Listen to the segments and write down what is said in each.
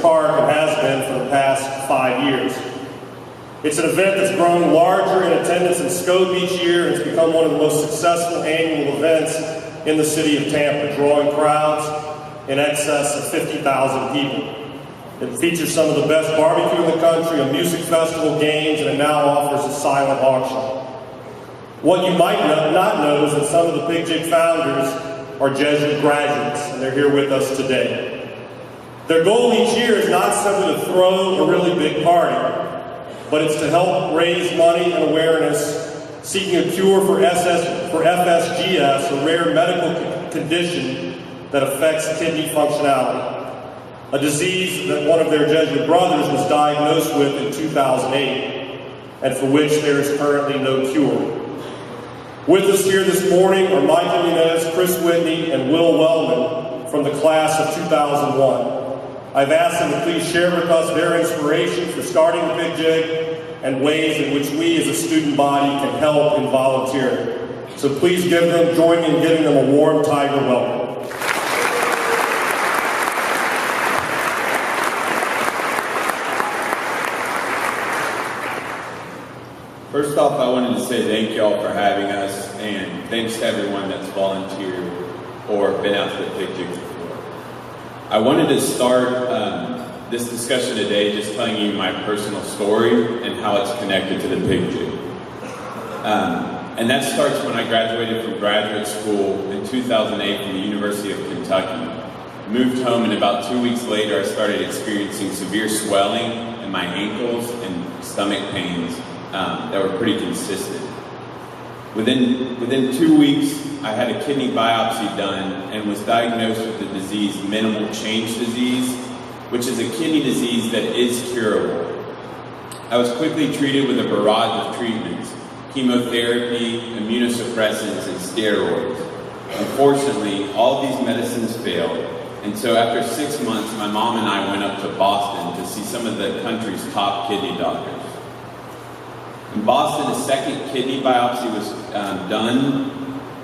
Park and has been for the past 5 years. It's an event that's grown larger in attendance and scope each year and has become one of the most successful annual events in the city of Tampa, drawing crowds in excess of 50,000 people. It features some of the best barbecue in the country, a music festival, games, and it now offers a silent auction. What you might not know is that some of the Pig Jig founders are Jesuit graduates, and they're here with us today. Their goal each year is not simply to throw a really big party, but it's to help raise money and awareness, seeking a cure for FSGS, a rare medical condition that affects kidney functionality, a disease that one of their Jesuit brothers was diagnosed with in 2008, and for which there is currently no cure. With us here this morning are Michael Muniz, Whitney, and Will Wellman from the class of 2001. I've asked them to please share with us their inspiration for starting the Pig Jig and ways in which we as a student body can help in volunteering. So please join me in giving them a warm Tiger welcome. First off, I wanted to say thank you all for having us, and thanks to everyone that's volunteered or been out to the Pig Jig before. I wanted to start this discussion today just telling you my personal story and how it's connected to the Pig Jig. And that starts when I graduated from graduate school in 2008 from the University of Kentucky. Moved home, and about 2 weeks later I started experiencing severe swelling in my ankles and stomach pains that were pretty consistent. Within 2 weeks, I had a kidney biopsy done and was diagnosed with the disease minimal change disease, which is a kidney disease that is curable. I was quickly treated with a barrage of treatments, chemotherapy, immunosuppressants, and steroids. Unfortunately, all of these medicines failed, and so after 6 months, my mom and I went up to Boston to see some of the country's top kidney doctors. In Boston, a second kidney biopsy was done,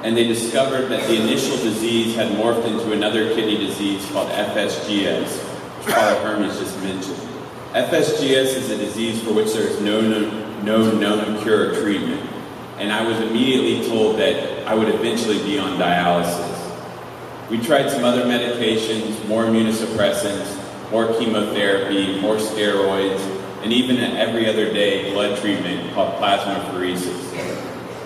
and they discovered that the initial disease had morphed into another kidney disease called FSGS, which Father Hermes just mentioned. FSGS is a disease for which there is no known cure or treatment, and I was immediately told that I would eventually be on dialysis. We tried some other medications, more immunosuppressants, more chemotherapy, more steroids, and even an every other day blood treatment called plasmapheresis.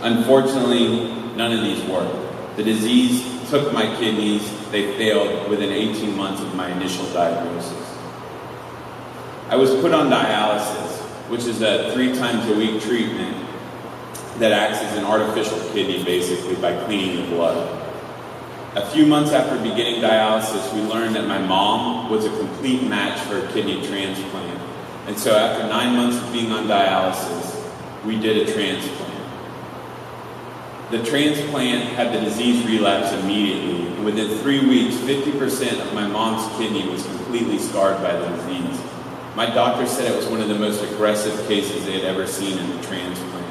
Unfortunately, none of these worked. The disease took my kidneys. They failed within 18 months of my initial diagnosis. I was put on dialysis, which is a 3 times a week treatment that acts as an artificial kidney basically by cleaning the blood. A few months after beginning dialysis, we learned that my mom was a complete match for a kidney transplant. And so after 9 months of being on dialysis, we did a transplant. The transplant had the disease relapse immediately, and within 3 weeks, 50% of my mom's kidney was completely scarred by the disease. My doctor said it was one of the most aggressive cases they had ever seen in the transplant.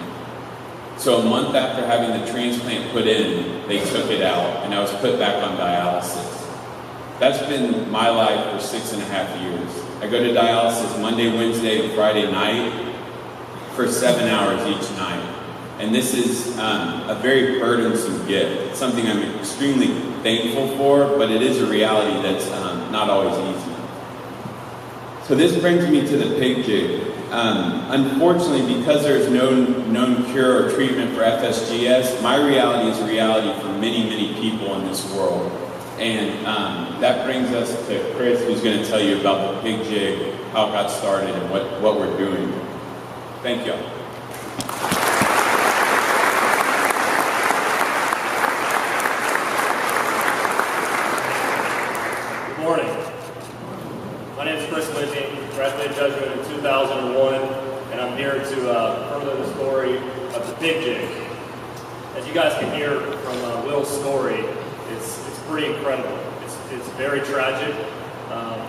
So a month after having the transplant put in, they took it out, and I was put back on dialysis. That's been my life for 6.5 years. I go to dialysis Monday, Wednesday, and Friday night for 7 hours each night. And this is a very burdensome gift. It's something I'm extremely thankful for, but it is a reality that's not always easy. So this brings me to the Pig Jig. Unfortunately, because there is no known cure or treatment for FSGS, my reality is a reality for many, many people in this world. And that brings us to Chris, who's going to tell you about the Pig Jig, how it got started, and what we're doing. Thank you. Good morning. My name is Chris Lizzie, graduated Jesuit in 2001, and I'm here to further the story of the Pig Jig. As you guys can hear from Will's story, it's pretty incredible. It's very tragic.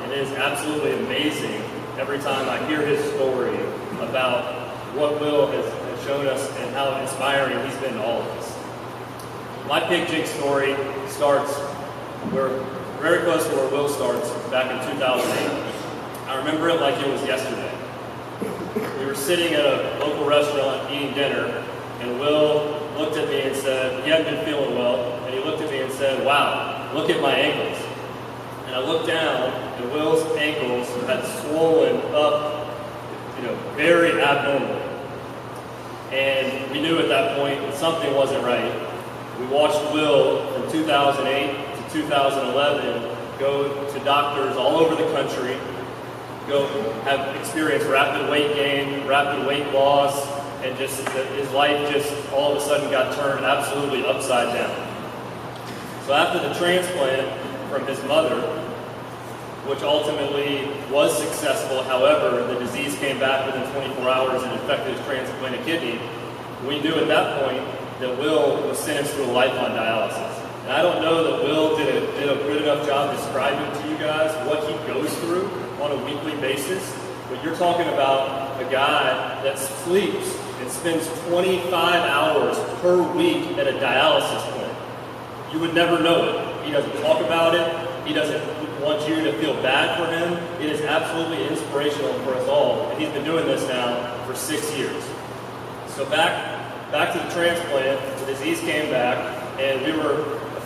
It is absolutely amazing every time I hear his story about what Will has shown us and how inspiring he's been to all of us. My Pig Jig story starts, we're very close to where Will starts, back in 2008. remember it like it was yesterday. We were sitting at a local restaurant eating dinner, and Will looked at me and said, he hadn't been feeling well, and he looked at me and said, wow, look at my ankles. And I looked down, and Will's ankles had swollen up, very abnormally. And we knew at that point that something wasn't right. We watched Will from 2008 to 2011 go to doctors all over the country, go have experienced rapid weight gain, rapid weight loss, and just his life just all of a sudden got turned absolutely upside down. So after the transplant from his mother, which ultimately was successful, however, the disease came back within 24 hours and infected his transplanted kidney, we knew at that point that Will was sentenced to a life on dialysis. And I don't know that Will did a good enough job describing to you guys what he goes through on a weekly basis, but you're talking about a guy that sleeps and spends 25 hours per week at a dialysis point. You would never know it. He doesn't talk about it. He doesn't want you to feel bad for him. It is absolutely inspirational for us all, and he's been doing this now for 6 years. So back to the transplant, the disease came back, and we were a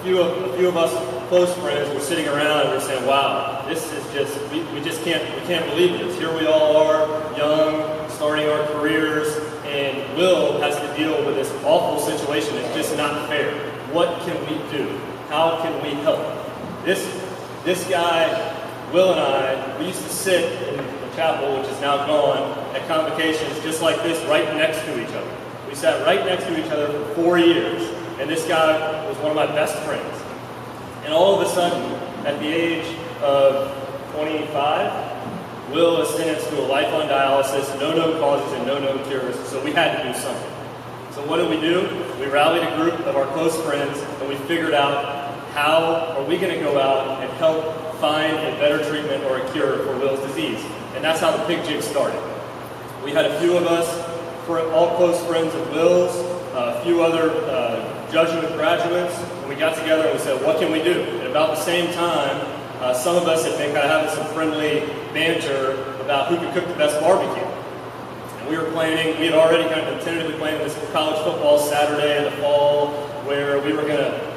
few of us close friends were sitting around and we were saying, wow, this is just we can't believe this. Here we all are, young, starting our careers, and Will has to deal with this awful situation. It's just not fair. What can we do? How can we help? This guy, Will and I, we used to sit in the chapel, which is now gone, at convocations just like this, right next to each other. We sat right next to each other for 4 years, and this guy was one of my best friends. And all of a sudden, at the age of 25, Will is sentenced to a life on dialysis, no known causes and no known cures, so we had to do something. So what did we do? We rallied a group of our close friends, and we figured out how are we going to go out and help find a better treatment or a cure for Will's disease. And that's how the Pig Jig started. We had a few of us, all close friends of Will's, a few other Jesuit graduates, and we got together and we said, what can we do? And about the same time, some of us had been kind of having some friendly banter about who could cook the best barbecue. And we were planning, we had already kind of been tentatively planning this college football Saturday in the fall, where we were going to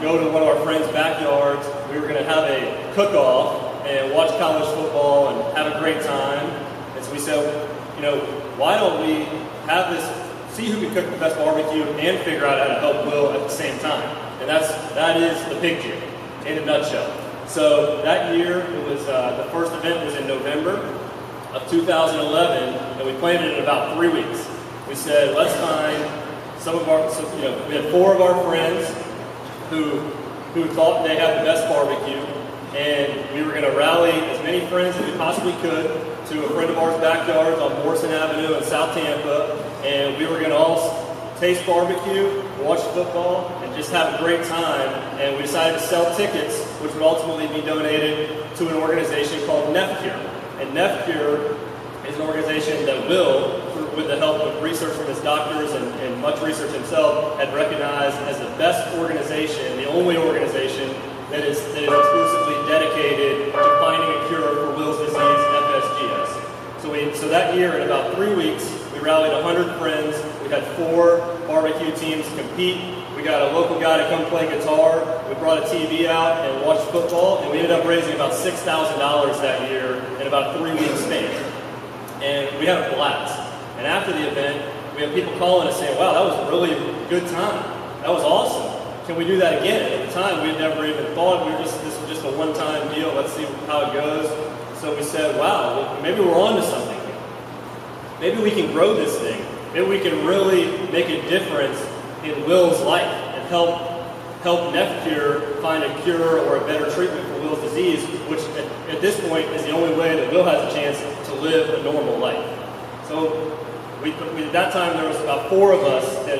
go to one of our friends' backyards. We were going to have a cook-off and watch college football and have a great time. And so we said, why don't we have this, see who can cook the best barbecue and figure out how to help Will at the same time. And that is the Pig Jig in a nutshell. So that year, it was the first event was in November of 2011, and we planned it in about 3 weeks. We said, let's find we had 4 of our friends who thought they had the best barbecue, and we were going to rally as many friends as we possibly could to a friend of ours' backyard on Morrison Avenue in South Tampa, and we were going to all taste barbecue, watch football, and just have a great time. And we decided to sell tickets, which would ultimately be donated to an organization called NephCure. And NephCure is an organization that Will, with the help of research from his doctors and much research himself, had recognized as the best organization, the only organization that is exclusively dedicated to finding a cure for Will's disease, FSGS. So that year, in about 3 weeks, we rallied 100 friends. We had 4 barbecue teams compete. We got a local guy to come play guitar. We brought a TV out and watched football, and we ended up raising about $6,000 that year in about a 3-week span. And we had a blast. And after the event, we had people calling us saying, wow, that was a really good time. That was awesome. Can we do that again? At the time, we had never even thought this was just a one-time deal. Let's see how it goes. So we said, wow, well, maybe we're on to something here. Maybe we can grow this thing. Maybe we can really make a difference in Will's life and help NephCure find a cure or a better treatment for Will's disease, which at this point is the only way that Will has a chance to live a normal life. So at that time, there was about 4 of us that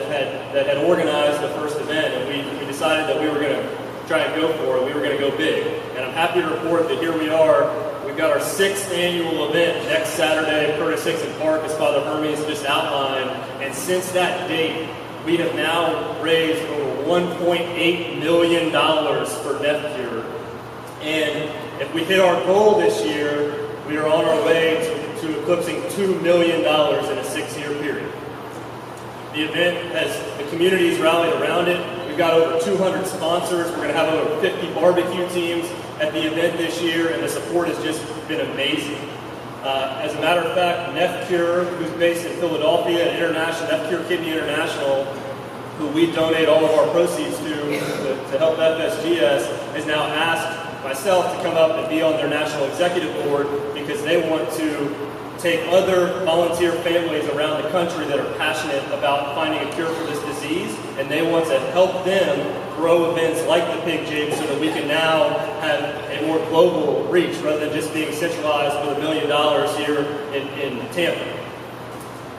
had organized the first event, and we decided that we were going to try and go for it. We were going to go big. And I'm happy to report that here we are. We've got our 6th annual event next Saturday at Curtis Hixon Park, as Father Hermes just outlined. And since that date, we have now raised over $1.8 million for NephCure. And if we hit our goal this year, we are on our way eclipsing $2 million in a 6-year period. The event has, the community's rallied around it. We've got over 200 sponsors. We're going to have over 50 barbecue teams at the event this year, and the support has just been amazing. As a matter of fact, NephCure, who's based in Philadelphia, NephCure Kidney International, who we donate all of our proceeds to help FSGS, has now asked myself to come up and be on their national executive board because they want to take other volunteer families around the country that are passionate about finding a cure for this disease, and they want to help them grow events like the Pig Jig so that we can now have a more global reach rather than just being centralized with $1 million here in Tampa.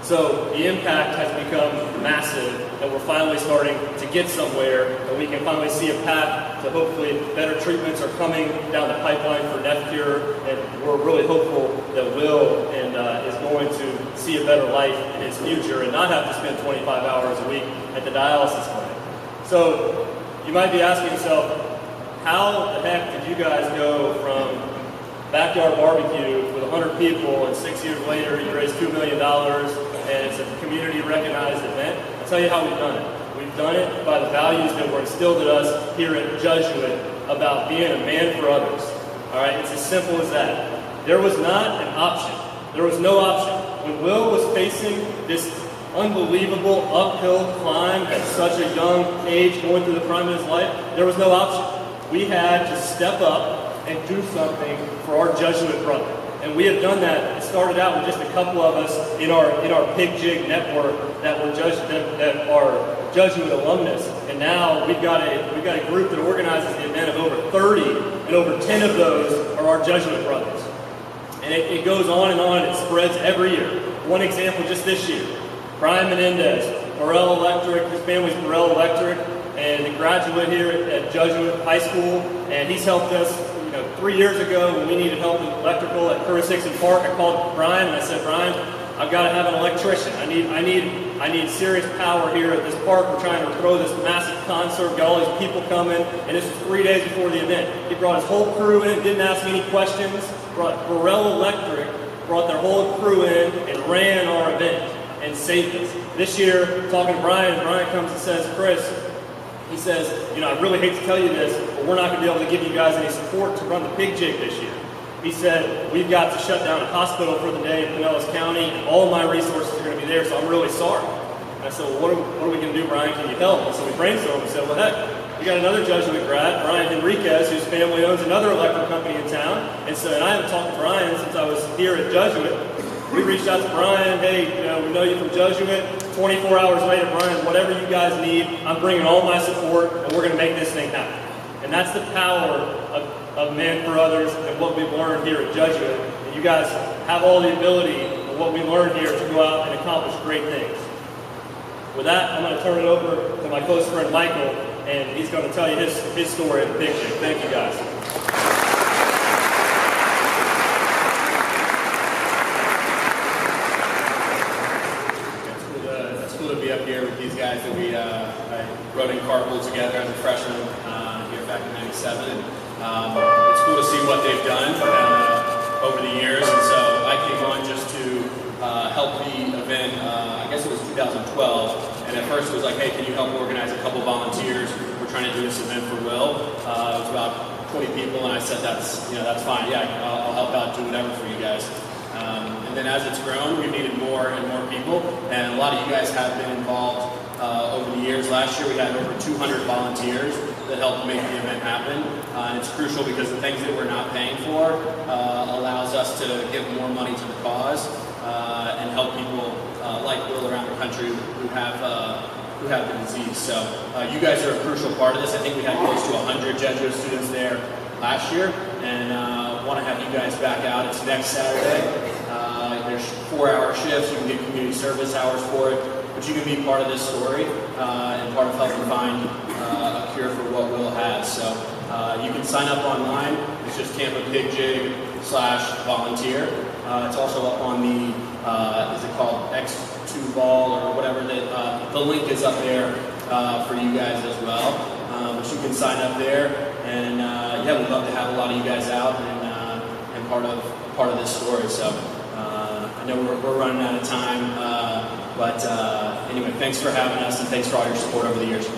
So the impact has become massive, and we're finally starting to get somewhere, and we can finally see a path to hopefully better treatments are coming down the pipeline for NephCure, and we're really hopeful that Will is going to see a better life in his future and not have to spend 25 hours a week at the dialysis clinic. So you might be asking yourself, how the heck did you guys go from backyard barbecue with 100 people and 6 years later you raised $2 million and it's a community recognized event? I'll tell you how we've done it. We've done it by the values that were instilled in us here at Jesuit about being a man for others. All right, it's as simple as that. There was not an option. There was no option. When Will was facing this unbelievable uphill climb at such a young age, going through the prime of his life, there was no option. We had to step up and do something for our Jesuit brother. And we have done that. It started out with just a couple of us in our Pig Jig network that are Jesuit alumnus. And now we've got a group that organizes the event of over 30, and over 10 of those are our Jesuit brothers. And it goes on, and it spreads every year. One example just this year, Brian Menendez, Burrell Electric, his family's Burrell Electric, and a graduate here at Jesuit High School, and he's helped us. 3 years ago when we needed help with electrical at Curtis Hixon Park, I called Brian and I said, Brian, I've got to have an electrician. I need serious power here at this park. We're trying to throw this massive concert, got all these people coming, and this was 3 days before the event. He brought his whole crew in, didn't ask me any questions, brought Burrell Electric, brought their whole crew in and ran our event and saved us. This year, talking to Brian comes and says, Chris, he says, I really hate to tell you this, but we're not going to be able to give you guys any support to run the Pig Jig this year. He said, we've got to shut down a hospital for the day in Pinellas County, and all of my resources are going to be there, so I'm really sorry. And I said, well, what are we going to do, Brian? Can you help? And so we brainstormed and said, well, heck, we got another Jesuit grad, Brian Henriquez, whose family owns another electric company in town. And so, and I haven't talked to Brian since I was here at Jesuit. We reached out to Brian, hey, we know you from Jesuit. 24 hours later, Brian, whatever you guys need, I'm bringing all my support, and we're going to make this thing happen. And that's the power of Men for Others and what we've learned here at Jesuit. And you guys have all the ability of what we learned here to go out and accomplish great things. With that, I'm going to turn it over to my close friend Michael, and he's going to tell you his story of the Pig Jig. Thank you, guys. Up here with these guys that I rode in carpool together as a freshman here back in '97. It's cool to see what they've done over the years, and so I came on just to help the event. I guess it was 2012, and at first it was like, hey, can you help organize a couple volunteers? We're trying to do this event for Will. It was about 20 people, and I said that's fine. Yeah, I'll help out, do whatever for you guys. And then as it's grown, we've needed more and more people, and a lot of you guys have been involved over the years. Last year we had over 200 volunteers that helped make the event happen, and it's crucial because the things that we're not paying for allows us to give more money to the cause and help people like Will around the country who have the disease. So you guys are a crucial part of this. I think we had close to 100 Jesuit students there last year, and want to have you guys back out. It's next Saturday. There's 4-hour shifts. You can get community service hours for it, but you can be part of this story and part of helping find a cure for what Will has. So you can sign up online. It's just Tampa Pig Jig /volunteer. It's also up on the is it called X2 Ball or whatever. The link is up there for you guys as well. But you can sign up there, and yeah, we'd love to have a lot of you guys out and part of this story. So I know we're running out of time, but anyway, thanks for having us, and thanks for all your support over the years.